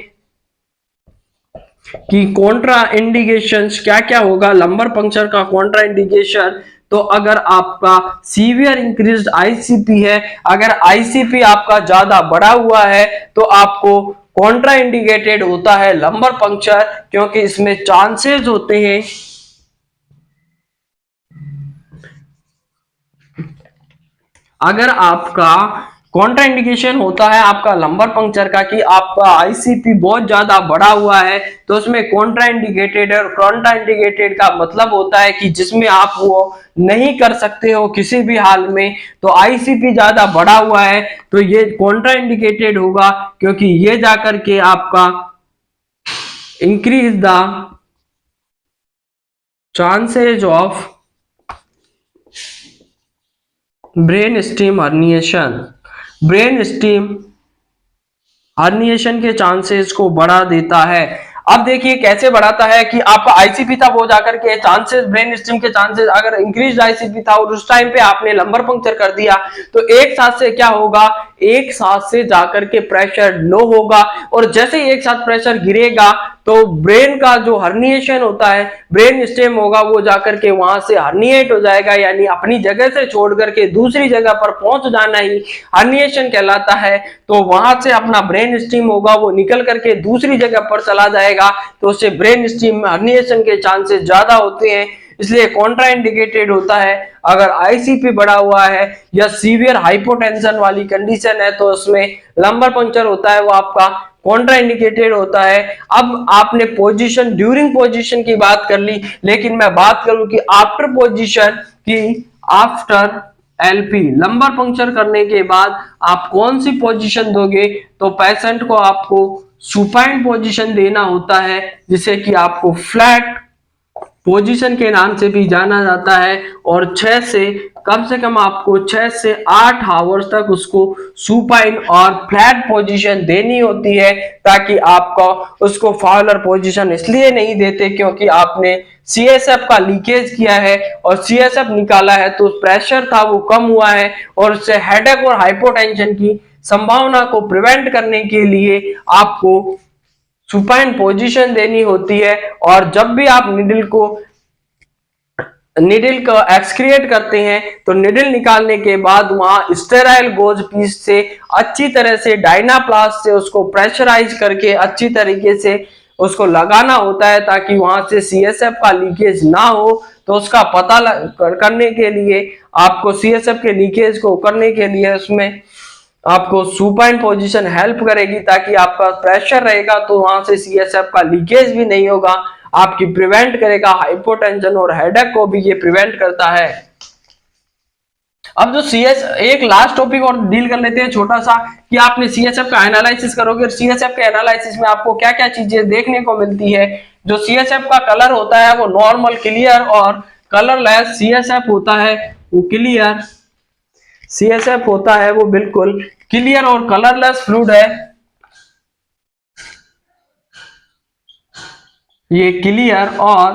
[SPEAKER 1] कि कॉन्ट्रा इंडिकेशंस क्या क्या होगा लंबर पंक्चर का। कॉन्ट्रा इंडिकेशन तो अगर आपका सीवियर इंक्रीज्ड आईसीपी है, अगर आईसीपी आपका ज्यादा बढ़ा हुआ है, तो आपको कॉन्ट्रा इंडिकेटेड होता है लंबर पंक्चर, क्योंकि इसमें चांसेस होते हैं अगर आपका कॉन्ट्रा इंडिकेशन होता है आपका लंबर पंक्चर का कि आपका आईसीपी बहुत ज्यादा बढ़ा हुआ है, तो उसमें कॉन्ट्रा इंडिकेटेड है। और कॉन्ट्रा इंडिकेटेड का मतलब होता है कि जिसमें आप वो नहीं कर सकते हो किसी भी हाल में। तो आईसीपी ज्यादा बढ़ा हुआ है तो ये कॉन्ट्रा इंडिकेटेड होगा, क्योंकि ये जाकर के आपका increase the chances of brain stem herniation, brain steam herniation के चांसेस को बढ़ा देता है। अब देखिए कैसे बढ़ाता है कि आपका आईसीपी था वो जाकर के चांसेस, ब्रेन स्टीम के चांसेस, अगर इंक्रीज आईसीपी था और उस टाइम पे आपने लंबर पंक्चर कर दिया तो एक साथ से क्या होगा, एक साथ से जाकर के प्रेशर लो होगा और जैसे ही एक साथ प्रेशर गिरेगा तो ब्रेन का जो हर्निएशन होता है, ब्रेन स्टेम होगा वो जाकर के वहां से हर्निएट हो जाएगा, यानी अपनी जगह से छोड़ करके दूसरी जगह पर पहुंच जाना ही हर्निएशन कहलाता है। तो वहां से अपना ब्रेन स्टीम होगा वो निकल करके दूसरी जगह पर चला जाएगा, तो उससे ब्रेन स्टीम हर्निएशन के चांसेस ज्यादा होते हैं, इसलिए कॉन्ट्राइंडिकेटेड होता है। अगर आईसीपी बढ़ा हुआ है या सीवियर हाइपोटेंशन वाली कंडीशन है तो उसमें लंबर पंक्चर होता है वो आपका कॉन्ट्राइंडिकेटेड होता है। अब आपने पोजीशन, ड्यूरिंग पोजीशन की बात कर ली, लेकिन मैं बात करूं कि आफ्टर पोजीशन की, आफ्टर एलपी लंबर पंक्चर करने के बाद आप कौन सी पोजीशन दोगे, तो पेशेंट को आपको सुपाइन पोजीशन देना होता है, जिसे कि आपको फ्लैट पोजीशन के नाम से भी जाना जाता है। और 6 से कम आपको 6 से 8 आवर्स तक उसको सुपाइन और फ्लैट पोजीशन देनी होती है, ताकि आपका उसको फाउलर पोजीशन इसलिए नहीं देते क्योंकि आपने सीएसएफ का लीकेज किया है और सीएसएफ निकाला है तो प्रेशर था वो कम हुआ है, और उससे हेडेक और हाइपोटेंशन की संभावना को प्रिवेंट करने के लिए आपको सुपाइन पोजीशन देनी होती है। और जब भी आप निडल को एक्सक्रिएट करते हैं तो निडल निकालने के बाद वहां स्टेराइल गोज पीस से अच्छी तरह से डायनाप्लास्ट से उसको प्रेशराइज करके अच्छी तरीके से उसको लगाना होता है, ताकि वहां से सीएसएफ का लीकेज ना हो। तो उसका पता करने के लिए आपको सीएसएफ के लीकेज को करने के लिए उसमें आपको सुपाइन पोजीशन हेल्प करेगी, ताकि आपका प्रेशर रहेगा तो वहां से सीएसएफ का लीकेज भी नहीं होगा, आपकी प्रिवेंट करेगा हाइपोटेंशन और हेडेक को भी ये प्रिवेंट करता है। अब जो सीएस, एक लास्ट टॉपिक और डील कर लेते हैं छोटा सा, कि आपने सीएसएफ का एनालिसिस करोगे, सीएसएफ के एनालिसिस में आपको क्या क्या चीजें देखने को मिलती है। जो सीएसएफ का कलर होता है वो नॉर्मल, क्लियर और कलरलेस सीएसएफ होता है, वो क्लियर सीएसएफ होता है, वो बिल्कुल क्लियर और कलरलेस फ्लूइड है, ये क्लियर और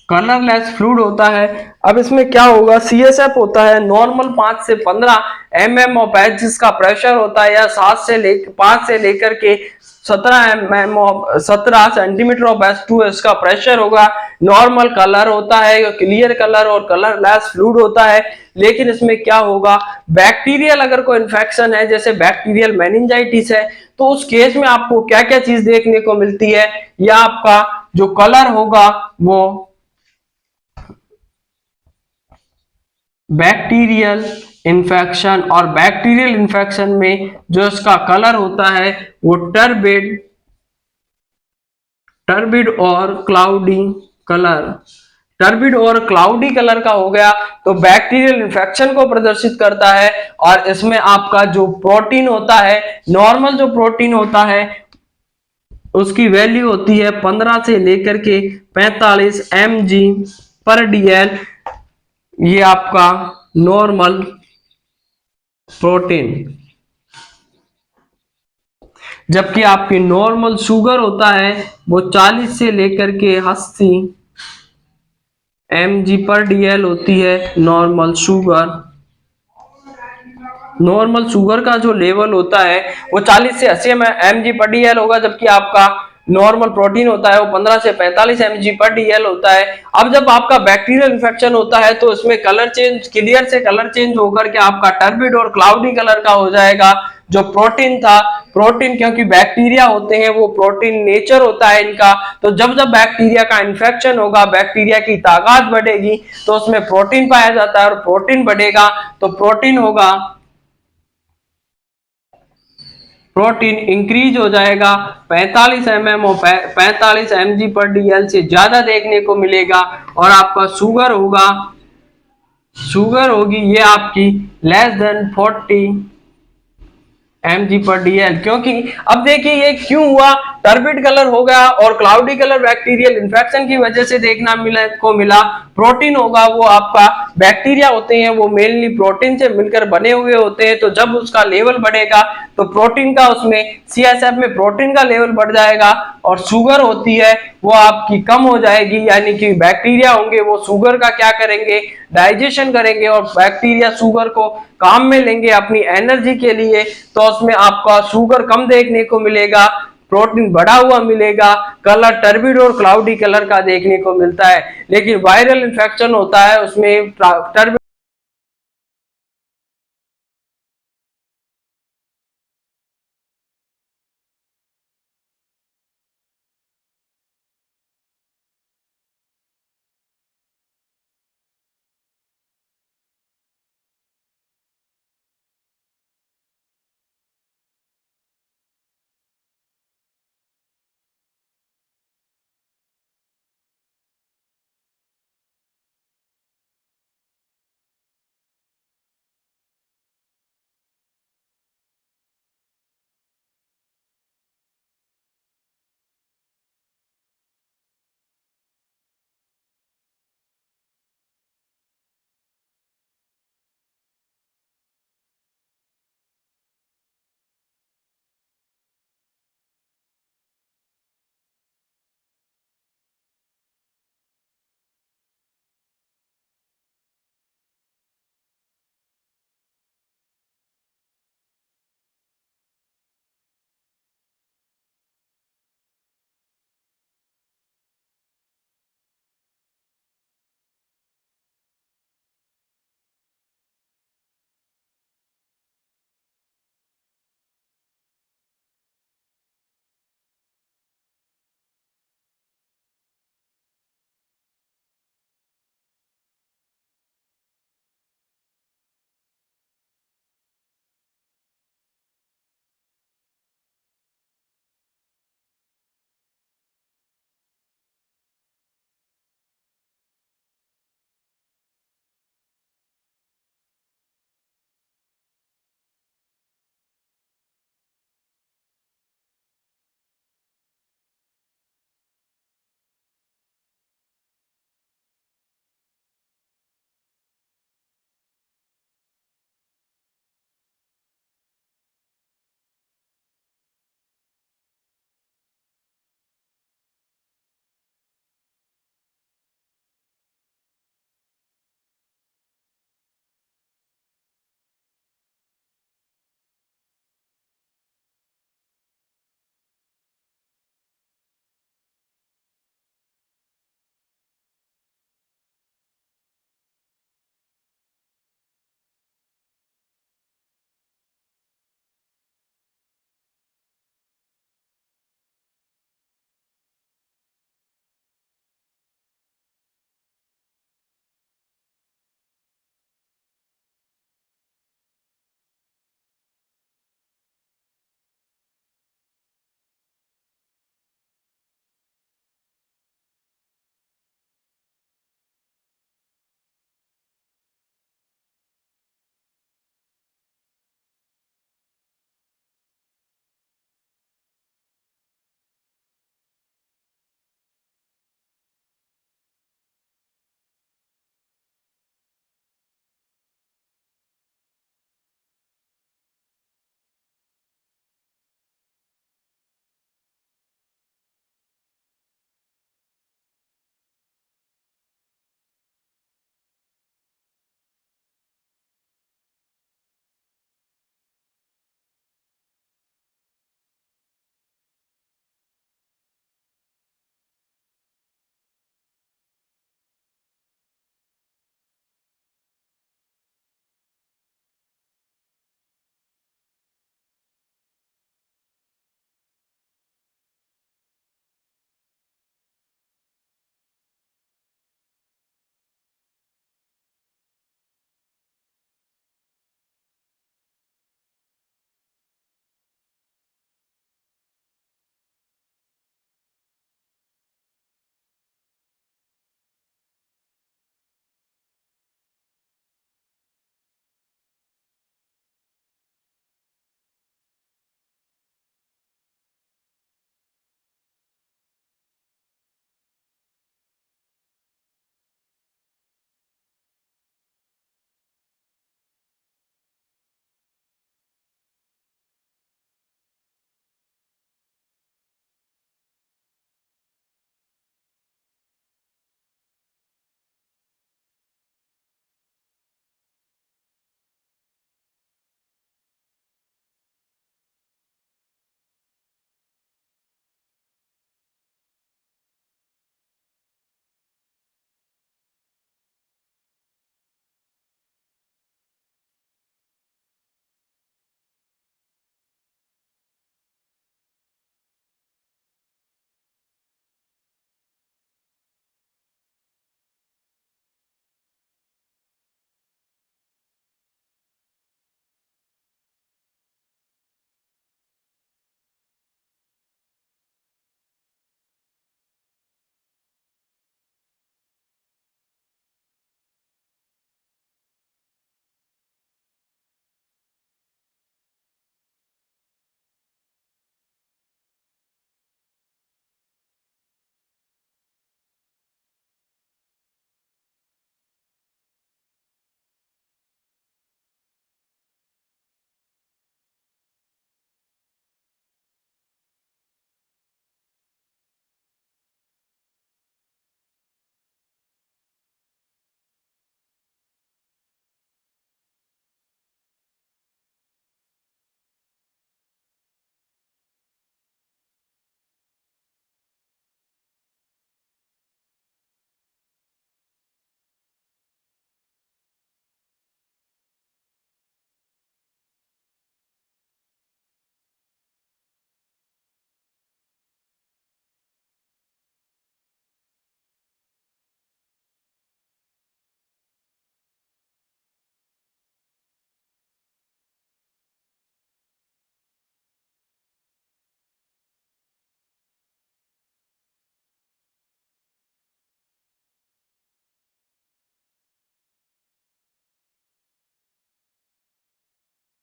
[SPEAKER 1] कलरलेस फ्लूइड होता है। अब इसमें क्या होगा, सीएसएफ होता है नॉर्मल 5 से 15 mm ऑफ एच जिसका प्रेशर होता है, या 5 से लेकर के 17 mm of 17 centimetre of H2 इसका प्रेशर होगा। नॉर्मल कलर होता है, क्लियर कलर और कलरलेस फ्लूइड होता है। लेकिन इसमें क्या होगा, बैक्टीरियल अगर कोई इन्फेक्शन है, जैसे बैक्टीरियल मेनिंजाइटिस है, तो उस केस में आपको क्या क्या चीज देखने को मिलती है, या आपका जो कलर होगा वो बैक्टीरियल इन्फेक्शन, और बैक्टीरियल इन्फेक्शन में जो इसका कलर होता है वो टर्बिड और क्लाउडी कलर, टर्बिड और क्लाउडी कलर का हो गया, तो बैक्टीरियल इन्फेक्शन को प्रदर्शित करता है। और इसमें आपका जो प्रोटीन होता है, नॉर्मल जो प्रोटीन होता है उसकी वैल्यू होती है 15 से लेकर के 45 mg पर DL, ये आपका नॉर्मल प्रोटीन। जबकि आपकी नॉर्मल शुगर होता है वो 40 से लेकर के 80 mg पर DL होती है नॉर्मल शुगर। नॉर्मल शुगर का जो लेवल होता है वो 40 से 80 mg पर DL होगा, जबकि आपका नॉर्मल प्रोटीन होता है वो 15 से 45 mg पर DL होता है। अब जब आपका बैक्टीरियल इन्फेक्शन होता है तो इसमें कलर चेंज, क्लियर से कलर चेंज होकर के आपका टर्बिड और क्लाउडी कलर का हो जाएगा। जो प्रोटीन था, प्रोटीन क्योंकि बैक्टीरिया होते हैं वो प्रोटीन नेचर होता है इनका, तो जब जब बैक्टीरिया का इन्फेक्शन होगा, बैक्टीरिया की ताकत बढ़ेगी तो उसमें प्रोटीन पाया जाता है, और प्रोटीन बढ़ेगा तो प्रोटीन होगा, प्रोटीन इंक्रीज हो जाएगा 45 mg पर DL से ज्यादा देखने को मिलेगा। और आपका शुगर होगा, शुगर होगी ये आपकी लेस देन 40 mg पर DL। क्योंकि अब देखिए ये क्यों हुआ, टर्बिड कलर हो गया और क्लाउडी कलर बैक्टीरियल इन्फेक्शन की वजह से देखना मिला। प्रोटीन होगा वो आपका बैक्टीरिया होते हैं वो मेनली प्रोटीन से मिलकर बने हुए होते हैं, तो जब उसका लेवल बढ़ेगा तो प्रोटीन का उसमें सीएसएफ में प्रोटीन का लेवल बढ़ जाएगा और शुगर होती है वो आपकी कम हो जाएगी, यानी कि बैक्टीरिया होंगे वो शुगर का क्या करेंगे, डाइजेशन करेंगे और बैक्टीरिया शुगर को काम में लेंगे अपनी एनर्जी के लिए, तो उसमें आपका शुगर कम देखने को मिलेगा, प्रोटीन बढ़ा हुआ मिलेगा, कलर टर्बिड और क्लाउडी कलर का देखने को मिलता है। लेकिन वायरल इन्फेक्शन होता है उसमें टर्बिड